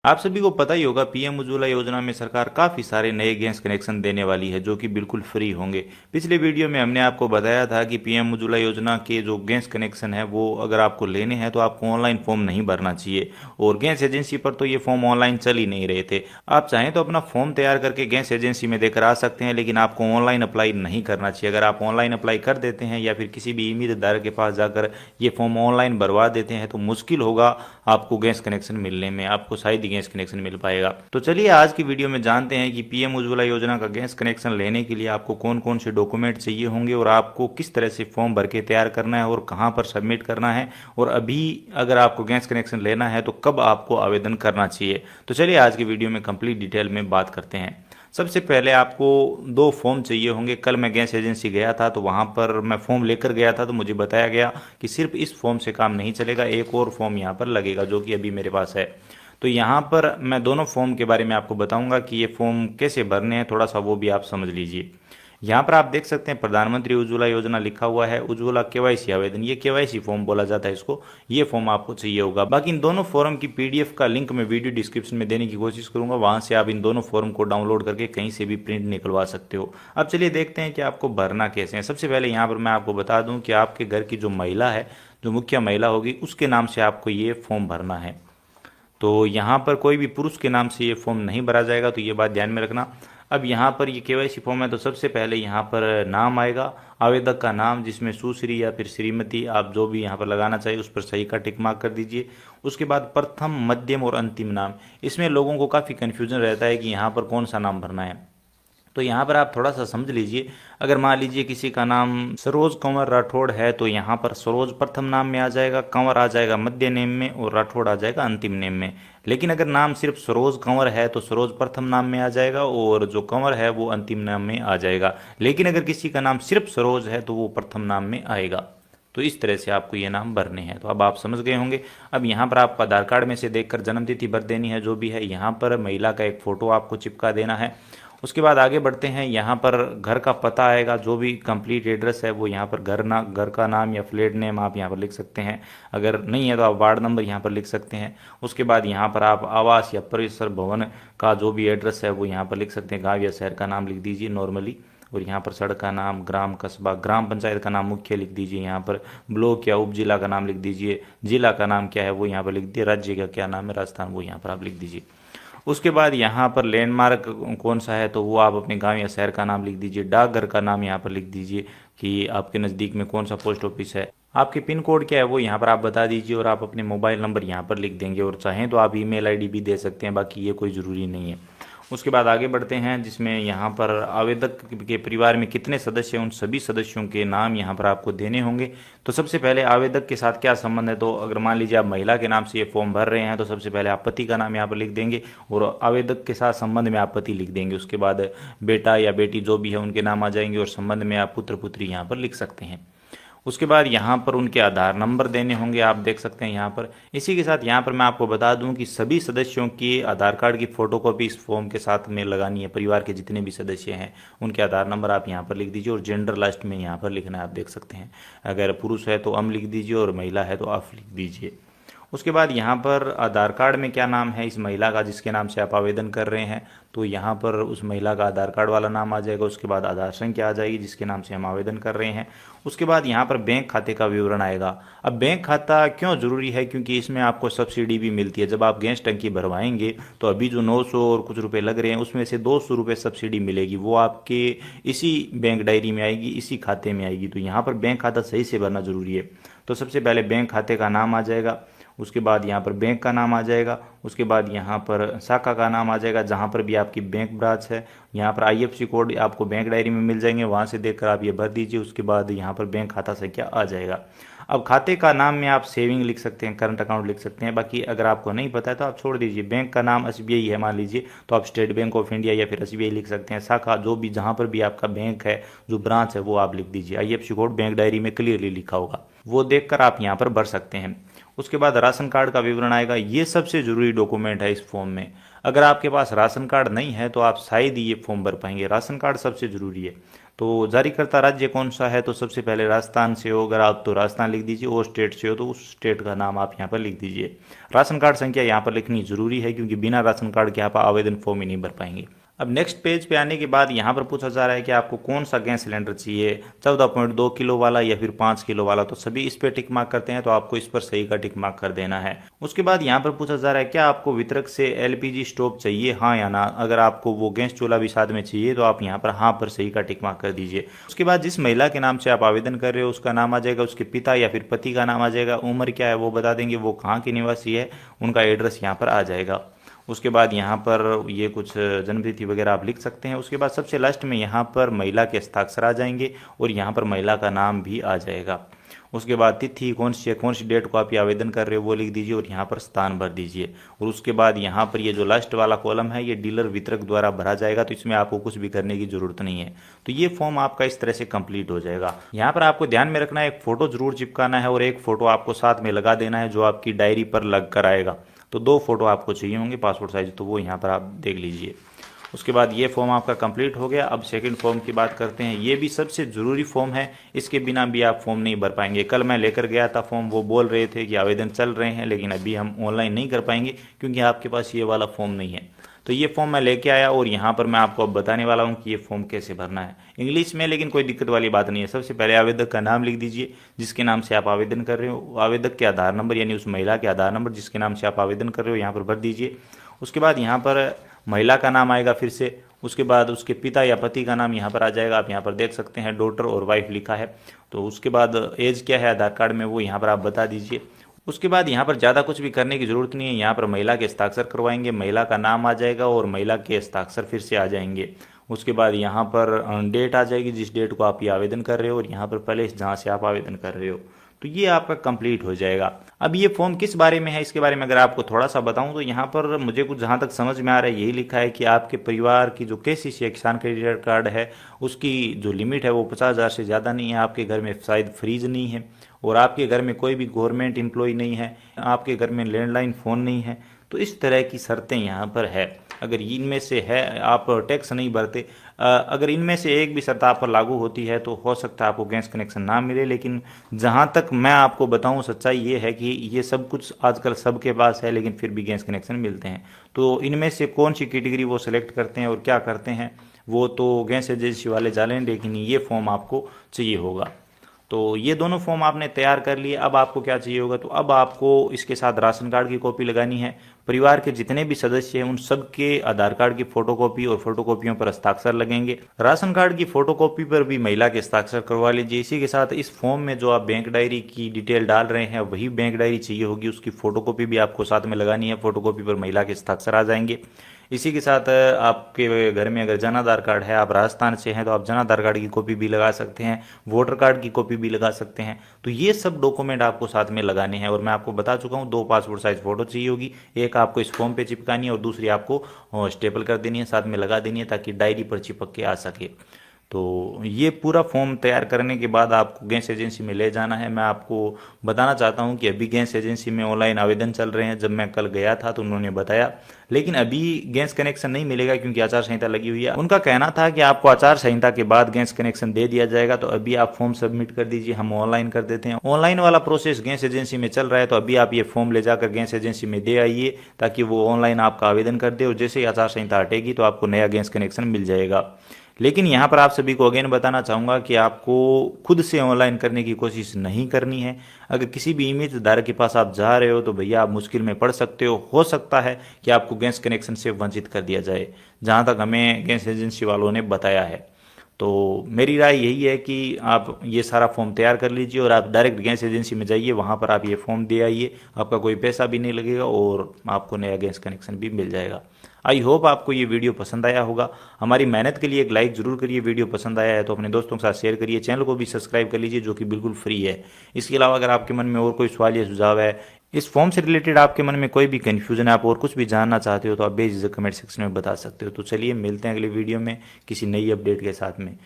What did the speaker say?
आप सभी को पता ही होगा पीएम उज्ज्वला योजना में सरकार काफ़ी सारे नए गैस कनेक्शन देने वाली है जो कि बिल्कुल फ्री होंगे। पिछले वीडियो में हमने आपको बताया था कि पीएम उज्ज्वला योजना के जो गैस कनेक्शन है वो अगर आपको लेने हैं तो आपको ऑनलाइन फॉर्म नहीं भरना चाहिए, और गैस एजेंसी पर तो ये फॉर्म ऑनलाइन चल ही नहीं रहे थे। आप चाहें तो अपना फॉर्म तैयार करके गैस एजेंसी में देकर आ सकते हैं, लेकिन आपको ऑनलाइन अप्लाई नहीं करना चाहिए। अगर आप ऑनलाइन अप्लाई कर देते हैं या फिर किसी भी ईमानदार के पास जाकर ये फॉर्म ऑनलाइन भरवा देते हैं तो मुश्किल होगा आपको गैस कनेक्शन मिलने में, आपको शायद ही गैस कनेक्शन मिल पाएगा। तो चलिए आज की वीडियो में जानते हैं कि पीएम उज्ज्वला योजना का गैस कनेक्शन लेने के लिए आपको कौन कौन से डॉक्यूमेंट चाहिए होंगे और आपको किस तरह से फॉर्म भर के तैयार करना है और कहाँ पर सबमिट करना है, और अभी अगर आपको गैस कनेक्शन लेना है तो कब आपको आवेदन करना चाहिए। तो चलिए आज की वीडियो में कंप्लीट डिटेल में बात करते हैं। सबसे पहले आपको दो फॉर्म चाहिए होंगे। कल मैं गैस एजेंसी गया था तो वहाँ पर मैं फॉर्म लेकर गया था, तो मुझे बताया गया कि सिर्फ इस फॉर्म से काम नहीं चलेगा, एक और फॉर्म यहाँ पर लगेगा जो कि अभी मेरे पास है। तो यहाँ पर मैं दोनों फॉर्म के बारे में आपको बताऊंगा कि ये फॉर्म कैसे भरने हैं, थोड़ा सा वो भी आप समझ लीजिए। यहाँ पर आप देख सकते हैं प्रधानमंत्री उज्ज्वला योजना लिखा हुआ है, उज्ज्वला केवाईसी आवेदन, ये केवाईसी फॉर्म बोला जाता है इसको। ये फॉर्म आपको चाहिए होगा। बाकी इन दोनों फॉर्म की पीडीएफ का लिंक मैं वीडियो डिस्क्रिप्शन में देने की कोशिश करूंगा, वहां से आप इन दोनों फॉर्म को डाउनलोड करके कहीं से भी प्रिंट निकलवा सकते हो। अब चलिए देखते हैं कि आपको भरना कैसे है। सबसे पहले यहाँ पर मैं आपको बता दूं कि आपके घर की जो महिला है, जो मुखिया महिला होगी, उसके नाम से आपको ये फॉर्म भरना है। तो यहाँ पर कोई भी पुरुष के नाम से ये फॉर्म नहीं भरा जाएगा, तो ये बात ध्यान में रखना। अब यहाँ पर ये केवाईसी फॉर्म है तो सबसे पहले यहाँ पर नाम आएगा, आवेदक का नाम, जिसमें सुश्री या फिर श्रीमती आप जो भी यहाँ पर लगाना चाहिए उस पर सही का टिक मार्क कर दीजिए। उसके बाद प्रथम, मध्यम और अंतिम नाम। इसमें लोगों को काफ़ी कन्फ्यूजन रहता है कि यहाँ पर कौन सा नाम भरना है, तो यहाँ पर आप थोड़ा सा समझ लीजिए। अगर मान लीजिए किसी का नाम सरोज कंवर राठौड़ है तो यहाँ पर सरोज प्रथम नाम में आ जाएगा, कंवर आ जाएगा मध्य नेम में और राठौड़ आ जाएगा अंतिम नेम में। लेकिन अगर नाम सिर्फ सरोज कंवर है तो सरोज प्रथम नाम में आ जाएगा और जो कंवर है वो अंतिम नाम में आ जाएगा। लेकिन अगर किसी का नाम सिर्फ सरोज है तो वो प्रथम नाम में आएगा। तो इस तरह से आपको ये नाम भरने हैं। तो अब आप समझ गए होंगे। अब यहाँ पर आपको आधार कार्ड में से देखकर जन्मतिथि भर देनी है जो भी है। यहाँ पर महिला का एक फ़ोटो आपको चिपका देना है। उसके बाद आगे बढ़ते हैं। यहाँ पर घर का पता आएगा, जो भी कंप्लीट एड्रेस है वो यहाँ पर घर का नाम या फ्लैट नेम आप यहाँ पर लिख सकते हैं। अगर नहीं है तो आप वार्ड नंबर यहाँ पर लिख सकते हैं। उसके बाद यहाँ पर आप आवास या परिसर भवन का जो भी एड्रेस है वो यहाँ पर लिख सकते हैं। गाँव या शहर का नाम लिख दीजिए नॉर्मली, और यहाँ पर सड़क का नाम, ग्राम, कस्बा, ग्राम पंचायत का नाम मुख्य लिख दीजिए। यहाँ पर ब्लॉक या उप जिला का नाम लिख दीजिए। जिला का नाम क्या है वो यहाँ पर लिख दीजिए। राज्य का क्या नाम है, राजस्थान, वो यहाँ पर आप लिख दीजिए। उसके बाद यहाँ पर लैंडमार्क कौन सा है तो वो आप अपने गांव या शहर का नाम लिख दीजिए। डाकघर का नाम यहाँ पर लिख दीजिए कि आपके नज़दीक में कौन सा पोस्ट ऑफिस है। आपके पिन कोड क्या है वो यहाँ पर आप बता दीजिए, और आप अपने मोबाइल नंबर यहाँ पर लिख देंगे, और चाहें तो आप ईमेल आईडी भी दे सकते हैं, बाकी ये कोई ज़रूरी नहीं है। उसके बाद आगे बढ़ते हैं, जिसमें यहाँ पर आवेदक के परिवार में कितने सदस्य हैं उन सभी सदस्यों के नाम यहाँ पर आपको देने होंगे। तो सबसे पहले आवेदक के साथ क्या संबंध है, तो अगर मान लीजिए आप महिला के नाम से ये फॉर्म भर रहे हैं तो सबसे पहले आप पति का नाम यहाँ पर लिख देंगे और आवेदक के साथ संबंध में आप पति लिख देंगे। उसके बाद बेटा या बेटी जो भी है उनके नाम आ जाएंगे, और संबंध में आप पुत्र पुत्री यहाँ पर लिख सकते हैं। उसके बाद यहाँ पर उनके आधार नंबर देने होंगे, आप देख सकते हैं यहाँ पर। इसी के साथ यहाँ पर मैं आपको बता दूं कि सभी सदस्यों की आधार कार्ड की फ़ोटोकॉपी इस फॉर्म के साथ में लगानी है। परिवार के जितने भी सदस्य हैं उनके आधार नंबर आप यहाँ पर लिख दीजिए, और जेंडर लास्ट में यहाँ पर लिखना है, आप देख सकते हैं। अगर पुरुष है तो अम लिख दीजिए और महिला है तो अफ लिख दीजिए। उसके बाद यहाँ पर आधार कार्ड में क्या नाम है इस महिला का जिसके नाम से आप आवेदन कर रहे हैं, तो यहाँ पर उस महिला का आधार कार्ड वाला नाम आ जाएगा। उसके बाद आधार संख्या आ जाएगी जिसके नाम से हम आवेदन कर रहे हैं। उसके बाद यहाँ पर बैंक खाते का विवरण आएगा। अब बैंक खाता क्यों ज़रूरी है, क्योंकि इसमें आपको सब्सिडी भी मिलती है। जब आप गैस टंकी भरवाएंगे तो अभी जो 900 और कुछ रुपए लग रहे हैं उसमें से 200 रुपये सब्सिडी मिलेगी, वो आपके इसी बैंक डायरी में आएगी, इसी खाते में आएगी। तो यहाँ पर बैंक खाता सही से भरना ज़रूरी है। तो सबसे पहले बैंक खाते का नाम आ जाएगा, उसके बाद यहाँ पर बैंक का नाम आ जाएगा, उसके बाद यहाँ पर शाखा का नाम आ जाएगा जहाँ पर भी आपकी बैंक ब्रांच है। यहाँ पर आईएफएससी कोड आपको बैंक डायरी में मिल जाएंगे, वहाँ से देखकर आप ये भर दीजिए। उसके बाद यहाँ पर बैंक खाता संख्या आ जाएगा। अब खाते का नाम में आप सेविंग लिख सकते हैं, करंट अकाउंट लिख सकते हैं, बाकी अगर आपको नहीं पता है तो आप छोड़ दीजिए। बैंक का नाम एसबीआई है मान लीजिए तो आप स्टेट बैंक ऑफ इंडिया या फिर एसबीआई लिख सकते हैं। शाखा जो भी जहाँ पर भी आपका बैंक है, जो ब्रांच है, वो आप लिख दीजिए। आईएफएससी कोड बैंक डायरी में क्लियरली लिखा होगा, वो देखकर आप यहाँ पर भर सकते हैं। उसके बाद राशन कार्ड का विवरण आएगा। ये सबसे ज़रूरी डॉक्यूमेंट है इस फॉर्म में। अगर आपके पास राशन कार्ड नहीं है तो आप शायद ही ये फॉर्म भर पाएंगे। राशन कार्ड सबसे ज़रूरी है। तो जारीकर्ता राज्य कौन सा है, तो सबसे पहले राजस्थान से हो अगर आप तो राजस्थान लिख दीजिए, और स्टेट से हो तो उस स्टेट का नाम आप यहाँ पर लिख दीजिए। राशन कार्ड संख्या यहाँ पर लिखनी ज़रूरी है, क्योंकि बिना राशन कार्ड के आप आवेदन फॉर्म ही नहीं भर पाएंगे। अब नेक्स्ट पेज पे आने के बाद यहाँ पर पूछा जा रहा है कि आपको कौन सा गैस सिलेंडर चाहिए, 14.2 किलो वाला या फिर 5 किलो वाला। तो सभी इस पर टिक मार्क करते हैं, तो आपको इस पर सही का टिक मार्क कर देना है। उसके बाद यहाँ पर पूछा जा रहा है क्या आपको वितरक से एलपीजी स्टोव चाहिए, हाँ या ना। अगर आपको वो गैस चूल्हा भी साथ में चाहिए तो आप यहाँ पर हाँ पर सही का टिक मार्क कर दीजिए। उसके बाद जिस महिला के नाम से आप आवेदन कर रहे हो उसका नाम आ जाएगा, उसके पिता या फिर पति का नाम आ जाएगा, उम्र क्या है वो बता देंगे, वो कहाँ की निवासी है, उनका एड्रेस यहाँ पर आ जाएगा। उसके बाद यहाँ पर ये कुछ जन्मतिथि वगैरह आप लिख सकते हैं। उसके बाद सबसे लास्ट में यहाँ पर महिला के हस्ताक्षर आ जाएंगे और यहाँ पर महिला का नाम भी आ जाएगा। उसके बाद तिथि कौन सी है, कौन सी डेट को आप ये आवेदन कर रहे हो वो लिख दीजिए और यहाँ पर स्थान भर दीजिए। और उसके बाद यहाँ पर ये जो लास्ट वाला कॉलम है ये डीलर वितरक द्वारा भरा जाएगा, तो इसमें आपको कुछ भी करने की जरूरत नहीं है। तो ये फॉर्म आपका इस तरह से कंप्लीट हो जाएगा। यहाँ पर आपको ध्यान में रखना है, एक फोटो जरूर चिपकाना है और एक फोटो आपको साथ में लगा देना है जो आपकी डायरी पर लग कर आएगा। तो 2 फोटो आपको चाहिए होंगे पासपोर्ट साइज, तो वो यहाँ पर आप देख लीजिए। उसके बाद ये फॉर्म आपका कंप्लीट हो गया। अब सेकंड फॉर्म की बात करते हैं। ये भी सबसे ज़रूरी फॉर्म है, इसके बिना भी आप फॉर्म नहीं भर पाएंगे। कल मैं लेकर गया था फॉर्म, वो बोल रहे थे कि आवेदन चल रहे हैं, लेकिन अभी हम ऑनलाइन नहीं कर पाएंगे क्योंकि आपके पास ये वाला फॉर्म नहीं है। तो ये फॉर्म मैं लेके आया और यहाँ पर मैं आपको अब बताने वाला हूँ कि ये फॉर्म कैसे भरना है इंग्लिश में, लेकिन कोई दिक्कत वाली बात नहीं है। सबसे पहले आवेदक का नाम लिख दीजिए जिसके नाम से आप आवेदन कर रहे हो, आवेदक के आधार नंबर यानी उस महिला के आधार नंबर जिसके नाम से आप आवेदन कर रहे हो यहाँ पर भर दीजिए। उसके बाद यहाँ पर महिला का नाम आएगा फिर से, उसके बाद उसके पिता या पति का नाम यहाँ पर आ जाएगा, आप यहाँ पर देख सकते हैं डॉटर और वाइफ लिखा है। तो उसके बाद एज क्या है आधार कार्ड में वो यहाँ पर आप बता दीजिए। उसके बाद यहाँ पर ज़्यादा कुछ भी करने की ज़रूरत नहीं है, यहाँ पर महिला के हस्ताक्षर करवाएंगे, महिला का नाम आ जाएगा और महिला के हस्ताक्षर फिर से आ जाएंगे। उसके बाद यहाँ पर डेट आ जाएगी जिस डेट को आप ये आवेदन कर रहे हो और यहाँ पर प्लेस जहाँ से आप आवेदन कर रहे हो। तो ये आपका कंप्लीट हो जाएगा। अब ये फॉर्म किस बारे में है, इसके बारे में अगर आपको थोड़ा सा बताऊं तो यहाँ पर मुझे कुछ जहाँ तक समझ में आ रहा है यही लिखा है कि आपके परिवार की जो केसीसी किसान क्रेडिट कार्ड है उसकी जो लिमिट है वो 50,000 से ज़्यादा नहीं है, आपके घर में शायद फ्रीज नहीं है और आपके घर में कोई भी गवर्नमेंट एम्प्लॉय नहीं है, आपके घर में लैंडलाइन फ़ोन नहीं है। तो इस तरह की शर्तें यहाँ पर है। अगर इनमें से है, आप टैक्स नहीं भरते, अगर इनमें से एक भी शर्त आप पर लागू होती है तो हो सकता है आपको गैस कनेक्शन ना मिले। लेकिन जहाँ तक मैं आपको बताऊँ सच्चाई ये है कि ये सब कुछ आजकल सबके पास है, लेकिन फिर भी गैस कनेक्शन मिलते हैं। तो इनमें से कौन सी कैटेगरी वो सिलेक्ट करते हैं और क्या करते हैं वो तो गैस एजेंसी वाले जानें, लेकिन ये फॉर्म आपको चाहिए होगा। तो ये दोनों फॉर्म आपने तैयार कर लिए। अब आपको क्या चाहिए होगा, तो अब आपको इसके साथ राशन कार्ड की कॉपी लगानी है, परिवार के जितने भी सदस्य हैं उन सब के आधार कार्ड की फोटोकॉपी और फोटोकॉपियों पर हस्ताक्षर लगेंगे। राशन कार्ड की फोटोकॉपी पर भी महिला के हस्ताक्षर करवा लीजिए। इसी के साथ इस फॉर्म में जो आप बैंक डायरी की डिटेल डाल रहे हैं वही बैंक डायरी चाहिए होगी, उसकी फोटोकॉपी भी आपको साथ में लगानी है, फोटोकॉपी पर महिला के हस्ताक्षर आ जाएंगे। इसी के साथ आपके घर में अगर जन आधार कार्ड है, आप राजस्थान से हैं तो आप जन आधार कार्ड की कॉपी भी लगा सकते हैं, वोटर कार्ड की कॉपी भी लगा सकते हैं। तो ये सब डॉक्यूमेंट आपको साथ में लगाने हैं और मैं आपको बता चुका हूँ 2 पासपोर्ट साइज फोटो चाहिए होगी, एक आपको इस फॉर्म पे चिपकानी है और दूसरी आपको स्टेपल कर देनी है, साथ में लगा देनी है ताकि डायरी पर चिपक के आ सके। तो ये पूरा फॉर्म तैयार करने के बाद आपको गैस एजेंसी में ले जाना है। मैं आपको बताना चाहता हूँ कि अभी गैस एजेंसी में ऑनलाइन आवेदन चल रहे हैं। जब मैं कल गया था तो उन्होंने बताया, लेकिन अभी गैस कनेक्शन नहीं मिलेगा क्योंकि आचार संहिता लगी हुई है। उनका कहना था कि आपको आचार संहिता के बाद गैस कनेक्शन दे दिया जाएगा। तो अभी आप फॉर्म सबमिट कर दीजिए, हम ऑनलाइन कर देते हैं। ऑनलाइन वाला प्रोसेस गैस एजेंसी में चल रहा है, तो अभी आप ये फॉर्म ले जाकर गैस एजेंसी में दे आइए ताकि वो ऑनलाइन आपका आवेदन कर दे और जैसे ही आचार संहिता हटेगी तो आपको नया गैस कनेक्शन मिल जाएगा। लेकिन यहाँ पर आप सभी को अगेन बताना चाहूँगा कि आपको खुद से ऑनलाइन करने की कोशिश नहीं करनी है। अगर किसी भी इमेज धारक के पास आप जा रहे हो तो भैया आप मुश्किल में पड़ सकते हो सकता है कि आपको गैस कनेक्शन से वंचित कर दिया जाए, जहाँ तक हमें गैस एजेंसी वालों ने बताया है। तो मेरी राय यही है कि आप ये सारा फॉर्म तैयार कर लीजिए और आप डायरेक्ट गैस एजेंसी में जाइए, वहाँ पर आप ये फॉर्म दे आइए, आपका कोई पैसा भी नहीं लगेगा और आपको नया गैस कनेक्शन भी मिल जाएगा। आई होप आपको ये वीडियो पसंद आया होगा। हमारी मेहनत के लिए एक लाइक जरूर करिए, वीडियो पसंद आया है तो अपने दोस्तों के साथ शेयर करिए, चैनल को भी सब्सक्राइब कर लीजिए जो कि बिल्कुल फ्री है। इसके अलावा अगर आपके मन में और कोई सवाल या सुझाव है, इस फॉर्म से रिलेटेड आपके मन में कोई भी कन्फ्यूजन है, आप और कुछ भी जानना चाहते हो तो आप बेझिझक कमेंट सेक्शन में बता सकते हो। तो चलिए मिलते हैं अगले वीडियो में किसी नई अपडेट के साथ में।